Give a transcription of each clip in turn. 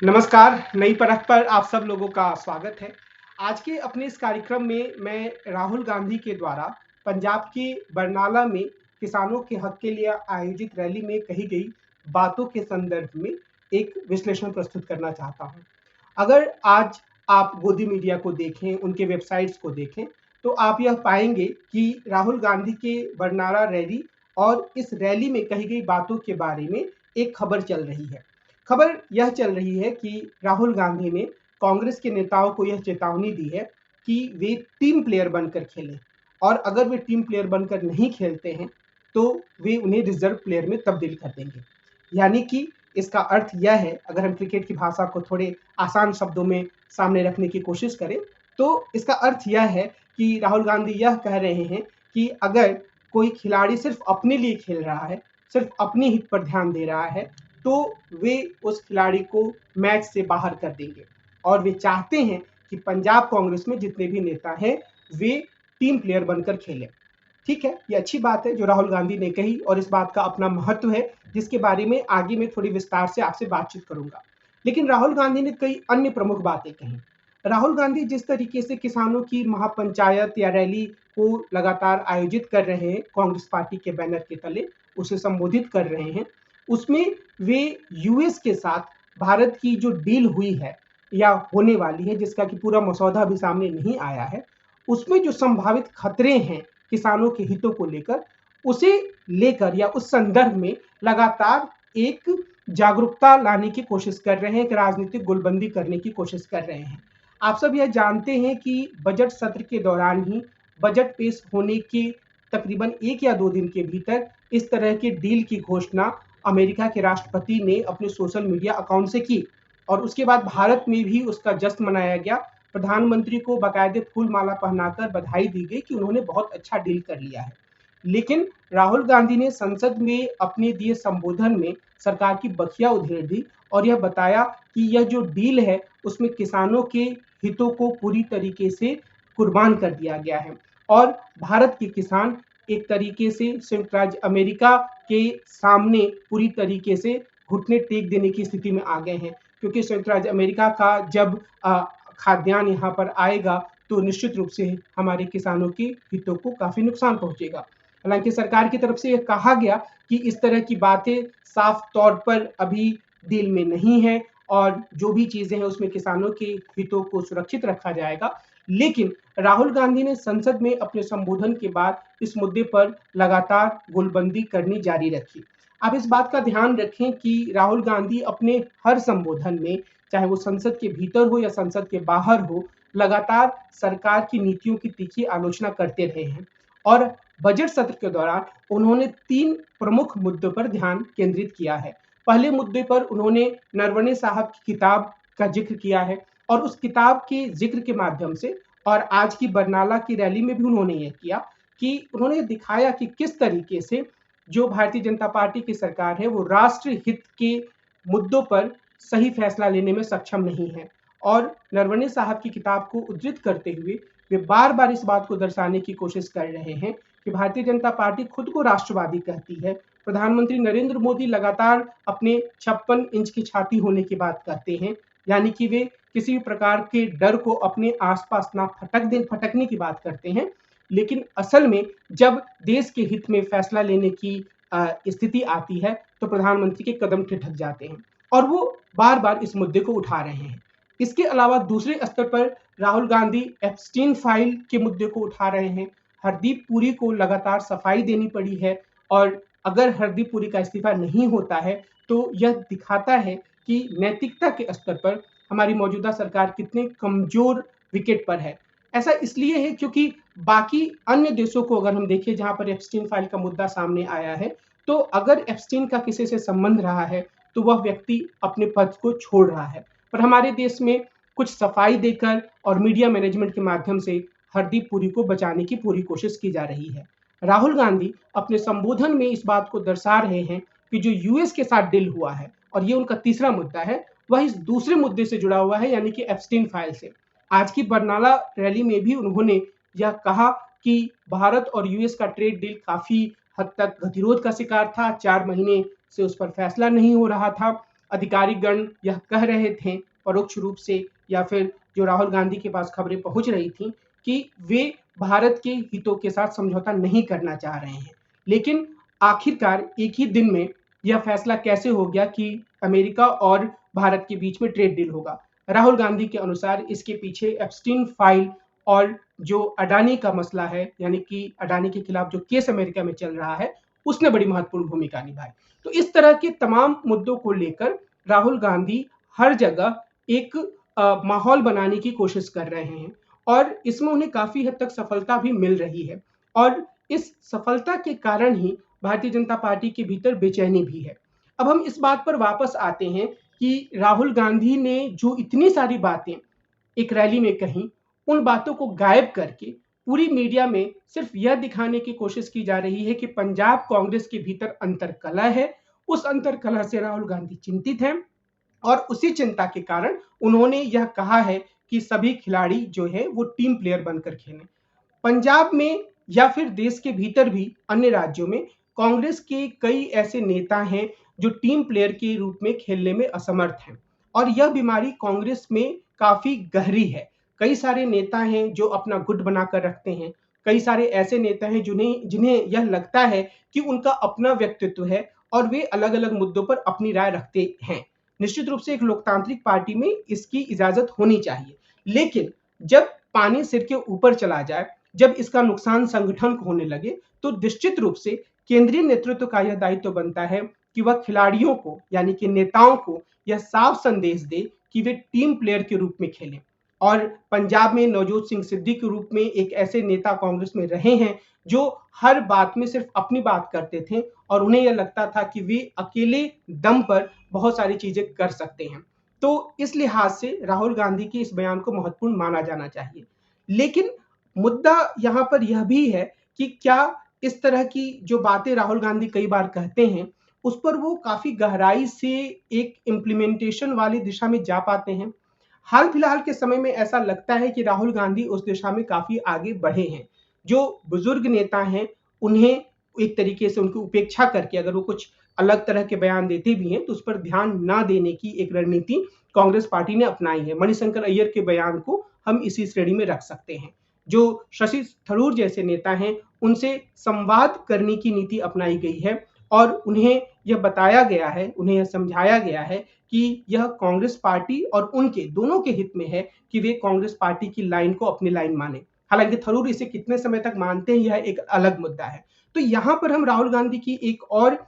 नमस्कार, नई परख पर आप सब लोगों का स्वागत है। आज के अपने इस कार्यक्रम में मैं राहुल गांधी के द्वारा पंजाब के बरनाला में किसानों के हक के लिए आयोजित रैली में कही गई बातों के संदर्भ में एक विश्लेषण प्रस्तुत करना चाहता हूं। अगर आज आप गोदी मीडिया को देखें, उनके वेबसाइट्स को देखें, तो आप यह पाएंगे कि राहुल गांधी के बरनाला रैली और इस रैली में कही गई बातों के बारे में एक खबर चल रही है। खबर यह चल रही है कि राहुल गांधी ने कांग्रेस के नेताओं को यह चेतावनी दी है कि वे टीम प्लेयर बनकर खेलें और अगर वे टीम प्लेयर बनकर नहीं खेलते हैं तो वे उन्हें रिजर्व प्लेयर में तब्दील कर देंगे। यानी कि इसका अर्थ यह है, अगर हम क्रिकेट की भाषा को थोड़े आसान शब्दों में सामने रखने की कोशिश करें, तो इसका अर्थ यह है कि राहुल गांधी यह कह रहे हैं कि अगर कोई खिलाड़ी सिर्फ अपने लिए खेल रहा है, सिर्फ अपने हित पर ध्यान दे रहा है, तो वे उस खिलाड़ी को मैच से बाहर कर देंगे और वे चाहते हैं कि पंजाब कांग्रेस में जितने भी नेता हैं वे टीम प्लेयर बनकर खेलें। ठीक है, ये अच्छी बात है जो राहुल गांधी ने कही और इस बात का अपना महत्व है जिसके बारे में आगे मैं थोड़ी विस्तार से आपसे बातचीत करूंगा। लेकिन राहुल गांधी ने कई अन्य प्रमुख बातें कही। राहुल गांधी जिस तरीके से किसानों की महापंचायत या रैली को लगातार आयोजित कर रहे हैं कांग्रेस पार्टी के बैनर के तले, उसे संबोधित कर रहे हैं, उसमें वे यूएस के साथ भारत की जो डील हुई है या होने वाली है, जिसका कि पूरा मसौदा अभी सामने नहीं आया है, उसमें जो संभावित खतरे हैं किसानों के हितों को लेकर, उसे लेकर या उस संदर्भ में लगातार एक जागरूकता लाने की कोशिश कर रहे हैं, एक राजनीतिक गोलबंदी करने की कोशिश कर रहे हैं। आप सब यह जानते हैं कि बजट सत्र के दौरान ही बजट पेश होने के तकरीबन 1 या 2 दिन के भीतर इस तरह की डील की घोषणा अमेरिका के राष्ट्रपति ने अपने सोशल मीडिया अकाउंट से की और उसके बाद भारत में भी उसका जश्न मनाया गया। प्रधानमंत्री को बाकायदे फूल माला पहनाकर बधाई दी गई कि उन्होंने बहुत अच्छा डील कर लिया है। लेकिन राहुल गांधी ने संसद में अपने दिए संबोधन में सरकार की बखिया उधेड़ दी और यह बताया कि यह जो डील है उसमें किसानों के हितों को पूरी तरीके से कुर्बान कर दिया गया है और भारत के किसान एक तरीके से संयुक्त राज्य अमेरिका के सामने पूरी तरीके से घुटने टेक देने की स्थिति में आ गए हैं, क्योंकि संयुक्त राज्य अमेरिका का जब खाद्यान्न यहाँ पर आएगा तो निश्चित रूप से हमारे किसानों के हितों को काफी नुकसान पहुंचेगा। हालांकि सरकार की तरफ से यह कहा गया कि इस तरह की बातें साफ तौर पर अभी डील में नहीं है और जो भी चीजें हैं उसमें किसानों के हितों को सुरक्षित रखा जाएगा। लेकिन राहुल गांधी ने संसद में अपने संबोधन के बाद इस मुद्दे पर लगातार गोलबंदी करनी जारी रखी। आप इस बात का ध्यान रखें कि राहुल गांधी अपने हर संबोधन में, चाहे वो संसद के भीतर हो या संसद के बाहर हो, लगातार सरकार की नीतियों की तीखी आलोचना करते रहे हैं और बजट सत्र के दौरान उन्होंने 3 प्रमुख मुद्दों पर ध्यान केंद्रित किया है। पहले मुद्दे पर उन्होंने नरवणे साहब की किताब का जिक्र किया है और उस किताब के जिक्र के माध्यम से और आज की बरनाला की रैली में भी उन्होंने यह किया कि उन्होंने दिखाया कि किस तरीके से जो भारतीय जनता पार्टी की सरकार है वो राष्ट्र हित के मुद्दों पर सही फैसला लेने में सक्षम नहीं है। और नरवणे साहब की किताब को उद्धृत करते हुए वे बार बार इस बात को दर्शाने की कोशिश कर रहे हैं कि भारतीय जनता पार्टी खुद को राष्ट्रवादी कहती है। प्रधानमंत्री नरेंद्र मोदी लगातार अपने 56 इंच की छाती होने की बात कहते हैं, यानी कि वे किसी भी प्रकार के डर को अपने आसपास ना फटकने की बात करते हैं। लेकिन असल में जब देश के हित में फैसला लेने की स्थिति आती है तो प्रधानमंत्री के कदम ठिठक जाते हैं और वो बार बार इस मुद्दे को उठा रहे हैं। इसके अलावा दूसरे स्तर पर राहुल गांधी एप्स्टीन फाइल के मुद्दे को उठा रहे हैं। हरदीप पुरी को लगातार सफाई देनी पड़ी है और अगर हरदीप पुरी का इस्तीफा नहीं होता है तो यह दिखाता है कि नैतिकता के स्तर पर हमारी मौजूदा सरकार कितने कमजोर विकेट पर है। ऐसा इसलिए है क्योंकि बाकी अन्य देशों को अगर हम देखें जहां पर एप्स्टीन फाइल का मुद्दा सामने आया है, तो अगर एप्स्टीन का किसी से संबंध रहा है तो वह व्यक्ति अपने पद को छोड़ रहा है। पर हमारे देश में कुछ सफाई देकर और मीडिया मैनेजमेंट के माध्यम से हरदीप पुरी को बचाने की पूरी कोशिश की जा रही है। राहुल गांधी अपने संबोधन में इस बात को दर्शा रहे हैं कि जो यूएस के साथ डील हुआ है और ये उनका तीसरा मुद्दा है, वह इस दूसरे मुद्दे से जुड़ा हुआ है, यानी कि एप्स्टीन फाइल से। आज की बरनाला रैली में भी उन्होंने यह कहा कि भारत और यूएस का ट्रेड डील काफी हद तक गतिरोध का शिकार था, 4 महीने से उस पर फैसला नहीं हो रहा था। अधिकारीगण यह कह रहे थे परोक्ष रूप से, या फिर जो राहुल गांधी के पास खबरें पहुंच रही थी कि वे भारत के हितों के साथ समझौता नहीं करना चाह रहे हैं। लेकिन आखिरकार एक ही दिन में यह फैसला कैसे हो गया कि अमेरिका और भारत के बीच में ट्रेड डील होगा। राहुल गांधी के अनुसार इसके पीछे एप्स्टीन फाइल और जो अडानी का मसला है, यानी कि अडानी के खिलाफ जो केस अमेरिका में चल रहा है, उसने बड़ी महत्वपूर्ण भूमिका निभाई। तो इस तरह के तमाम मुद्दों को लेकर राहुल गांधी हर जगह एक माहौल बनाने की कोशिश कर रहे हैं और इसमें उन्हें काफी हद तक सफलता भी मिल रही है। और इस सफलता के कारण ही भारतीय जनता पार्टी के भीतर बेचैनी भी है। अब हम इस बात पर वापस आते हैं कि राहुल गांधी ने जो इतनी सारी बातें एक रैली में कही, उन बातों को गायब करके पूरी मीडिया में सिर्फ यह दिखाने की कोशिश की जा रही है कि पंजाब कांग्रेस के भीतर अंतरकलह है। उस अंतरकलह से राहुल गांधी चिंतित हैं और उसी चिंता के कारण उन्होंने यह कहा है कि सभी खिलाड़ी जो है वो टीम प्लेयर बनकर खेलें। पंजाब में या फिर देश के भीतर भी अन्य राज्यों में कांग्रेस के कई ऐसे नेता हैं जो टीम प्लेयर के रूप में खेलने में असमर्थ हैं और यह बीमारी कांग्रेस में काफी गहरी है। कई सारे नेता हैं जो अपना गुट बनाकर रखते हैं, कई सारे ऐसे नेता हैं जिन्हें यह लगता है कि उनका अपना व्यक्तित्व है और वे अलग अलग मुद्दों पर अपनी राय रखते हैं। निश्चित रूप से एक लोकतांत्रिक पार्टी में इसकी इजाजत होनी चाहिए, लेकिन जब पानी सिर के ऊपर चला जाए, जब इसका नुकसान संगठन को होने लगे, तो निश्चित रूप से केंद्रीय नेतृत्व का यह दायित्व बनता है कि वह खिलाड़ियों को, यानी कि नेताओं को यह साफ संदेश दे कि वे टीम प्लेयर के रूप में खेलें। और पंजाब में नवजोत सिंह सिद्धू के रूप में एक ऐसे नेता कांग्रेस में रहे हैं जो हर बात में सिर्फ अपनी बात करते थे और उन्हें यह लगता था कि वे अकेले दम पर बहुत सारी चीजें कर सकते हैं। तो इस लिहाज से राहुल गांधी के इस बयान को महत्वपूर्ण माना जाना चाहिए। लेकिन मुद्दा यहाँ पर यह भी है कि क्या इस तरह की जो बातें राहुल गांधी कई बार कहते हैं, उस पर वो काफी गहराई से एक इम्प्लीमेंटेशन वाली दिशा में जा पाते हैं। हाल फिलहाल के समय में ऐसा लगता है कि राहुल गांधी उस दिशा में काफी आगे बढ़े हैं। जो बुजुर्ग नेता हैं, उन्हें एक तरीके से उनकी उपेक्षा करके अगर वो कुछ अलग तरह के बयान देते भी हैं तो उस पर ध्यान ना देने की एक रणनीति कांग्रेस पार्टी ने अपनाई है। मणिशंकर अय्यर के बयान को हम इसी श्रेणी में रख सकते हैं। जो शशि थरूर जैसे नेता हैं, उनसे संवाद करने की नीति अपनाई गई है और उन्हें यह बताया गया है, उन्हें यह समझाया गया है कि यह कांग्रेस पार्टी और उनके दोनों के हित में है कि वे कांग्रेस पार्टी की लाइन को अपनी लाइन माने। हालांकि थरूर इसे कितने समय तक मानते हैं यह एक अलग मुद्दा है। तो यहाँ पर हम राहुल गांधी की एक और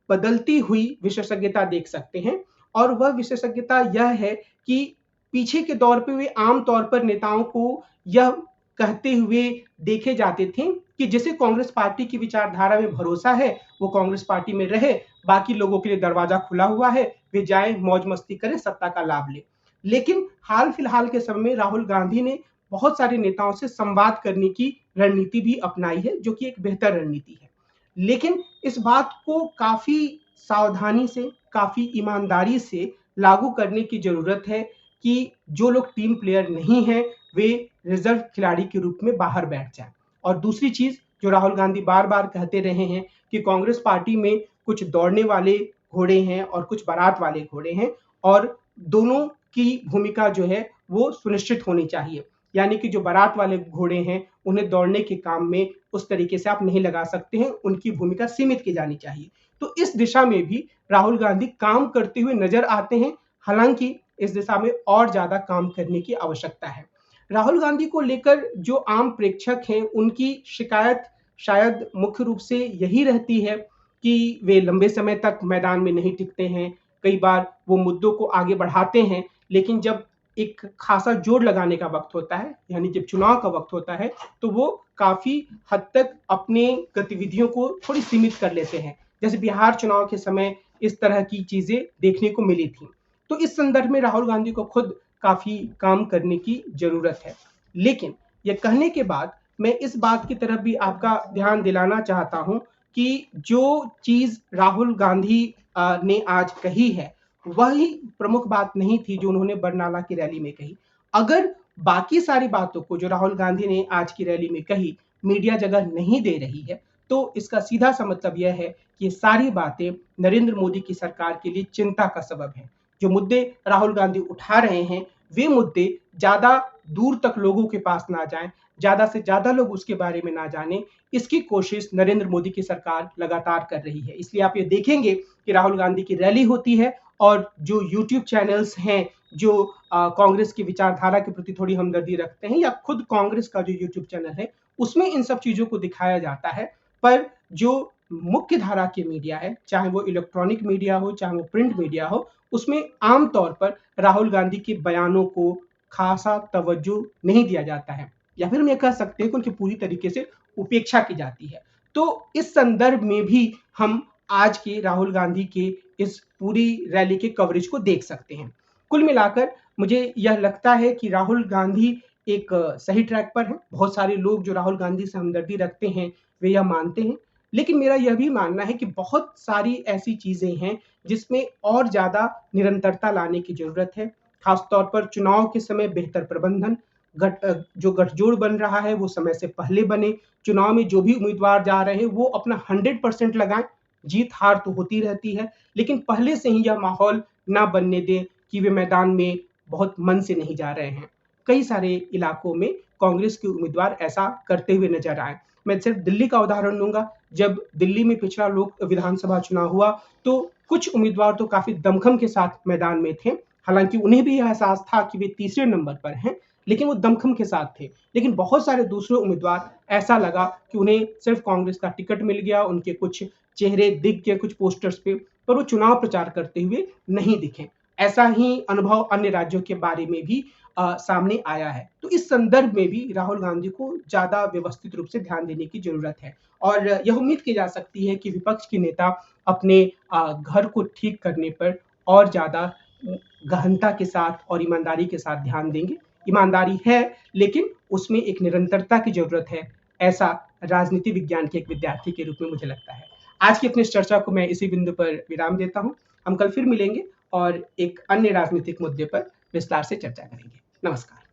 बदलती हुई विशेषज्ञता देख सकते हैं और वह विशेषज्ञता यह है कि पीछे के दौर पे वे आम तौर पर नेताओं को यह कहते हुए देखे जाते थे कि जिसे कांग्रेस पार्टी की विचारधारा में भरोसा है वो कांग्रेस पार्टी में रहे, बाकी लोगों के लिए दरवाजा खुला हुआ है, वे जाएं मौज मस्ती करें, सत्ता का लाभ लें। लेकिन हाल फिलहाल के समय में राहुल गांधी ने बहुत सारे नेताओं से संवाद करने की रणनीति भी अपनाई है, जो कि एक बेहतर रणनीति है। लेकिन इस बात को काफी सावधानी से, काफी ईमानदारी से लागू करने की जरूरत है कि जो लोग टीम प्लेयर नहीं हैं वे रिजर्व खिलाड़ी के रूप में बाहर बैठ जाएं। और दूसरी चीज जो राहुल गांधी बार बार कहते रहे हैं कि कांग्रेस पार्टी में कुछ दौड़ने वाले घोड़े हैं और कुछ बारात वाले घोड़े हैं और दोनों की भूमिका जो है वो सुनिश्चित होनी चाहिए। यानी कि जो बारात वाले घोड़े हैं उन्हें दौड़ने के काम में उस तरीके से आप नहीं लगा सकते हैं, उनकी भूमिका सीमित की जानी चाहिए। तो इस दिशा में भी राहुल गांधी काम करते हुए नजर आते हैं, हालांकि इस दिशा में और ज्यादा काम करने की आवश्यकता है। राहुल गांधी को लेकर जो आम प्रेक्षक हैं उनकी शिकायत शायद मुख्य रूप से यही रहती है कि वे लंबे समय तक मैदान में नहीं टिकते हैं। कई बार वो मुद्दों को आगे बढ़ाते हैं, लेकिन जब एक खासा जोर लगाने का वक्त होता है, यानी जब चुनाव का वक्त होता है, तो वो काफी हद तक अपने गतिविधियों को थोड़ी सीमित कर लेते हैं। जैसे बिहार चुनाव के समय इस तरह की चीजें देखने को मिली थी। तो इस संदर्भ में राहुल गांधी को खुद काफी काम करने की जरूरत है। लेकिन यह कहने के बाद मैं इस बात की तरफ भी आपका ध्यान दिलाना चाहता हूं कि जो चीज राहुल गांधी ने आज कही है वही प्रमुख बात नहीं थी जो उन्होंने बरनाला की रैली में कही। अगर बाकी सारी बातों को जो राहुल गांधी ने आज की रैली में कही मीडिया जगह नहीं दे रही है, तो इसका सीधा सा मतलब यह है कि ये सारी बातें नरेंद्र मोदी की सरकार के लिए चिंता का सबब है। जो मुद्दे राहुल गांधी उठा रहे हैं, वे मुद्दे ज्यादा दूर तक लोगों के पास ना जाएं, ज्यादा से ज्यादा लोग उसके बारे में ना जानें, इसकी कोशिश नरेंद्र मोदी की सरकार लगातार कर रही है। इसलिए आप ये देखेंगे कि राहुल गांधी की रैली होती है और जो यूट्यूब चैनल्स हैं जो कांग्रेस की विचारधारा के प्रति थोड़ी हमदर्दी रखते हैं, या खुद कांग्रेस का जो यूट्यूब चैनल है उसमें इन सब चीजों को दिखाया जाता है। पर जो मुख्य धारा की मीडिया है, चाहे वो इलेक्ट्रॉनिक मीडिया हो चाहे वो प्रिंट मीडिया हो, उसमें आमतौर पर राहुल गांधी के बयानों को खासा तवज्जो नहीं दिया जाता है, या फिर हम ये कह सकते हैं कि उनकी पूरी तरीके से उपेक्षा की जाती है। तो इस संदर्भ में भी हम आज के राहुल गांधी के इस पूरी रैली के कवरेज को देख सकते हैं। कुल मिलाकर मुझे यह लगता है कि राहुल गांधी एक सही ट्रैक पर है। बहुत सारे लोग जो राहुल गांधी से हमदर्दी रखते हैं वे यह मानते हैं, लेकिन मेरा यह भी मानना है कि बहुत सारी ऐसी चीजें हैं जिसमें और ज्यादा निरंतरता लाने की जरूरत है। खासतौर पर चुनाव के समय बेहतर प्रबंधन, जो गठजोड़ बन रहा है वो समय से पहले बने, चुनाव में जो भी उम्मीदवार जा रहे हैं वो अपना 100% लगाएं। जीत हार तो होती रहती है, लेकिन पहले से ही यह माहौल ना बनने दें कि वे मैदान में बहुत मन से नहीं जा रहे हैं। कई सारे इलाकों में कांग्रेस के उम्मीदवार ऐसा करते हुए नजर आए। मैं सिर्फ दिल्ली का उदाहरण लूंगा। जब दिल्ली में पिछला लोक विधानसभा चुनाव हुआ तो कुछ उम्मीदवार तो काफी दमखम के साथ मैदान में थे, हालांकि उन्हें भी यह एहसास था कि वे तीसरे नंबर पर हैं, लेकिन वो दमखम के साथ थे। लेकिन बहुत सारे दूसरे उम्मीदवार ऐसा लगा कि उन्हें सिर्फ कांग्रेस का टिकट मिल गया, उनके कुछ चेहरे दिख गए कुछ पोस्टर्स पे, पर वो चुनाव प्रचार करते हुए नहीं दिखे। ऐसा ही अनुभव अन्य राज्यों के बारे में भी सामने आया है। तो इस संदर्भ में भी राहुल गांधी को ज्यादा व्यवस्थित रूप से ध्यान देने की जरूरत है, और यह उम्मीद की जा सकती है कि विपक्ष के नेता अपने घर को ठीक करने पर और ज्यादा गहनता के साथ और ईमानदारी के साथ ध्यान देंगे। ईमानदारी है, लेकिन उसमें एक निरंतरता की जरूरत है, ऐसा राजनीति विज्ञान के एक विद्यार्थी के रूप में मुझे लगता है। आज की अपनी इस चर्चा को मैं इसी बिंदु पर विराम देता हूं। हम कल फिर मिलेंगे और एक अन्य राजनीतिक मुद्दे पर विस्तार से चर्चा करेंगे। नमस्कार।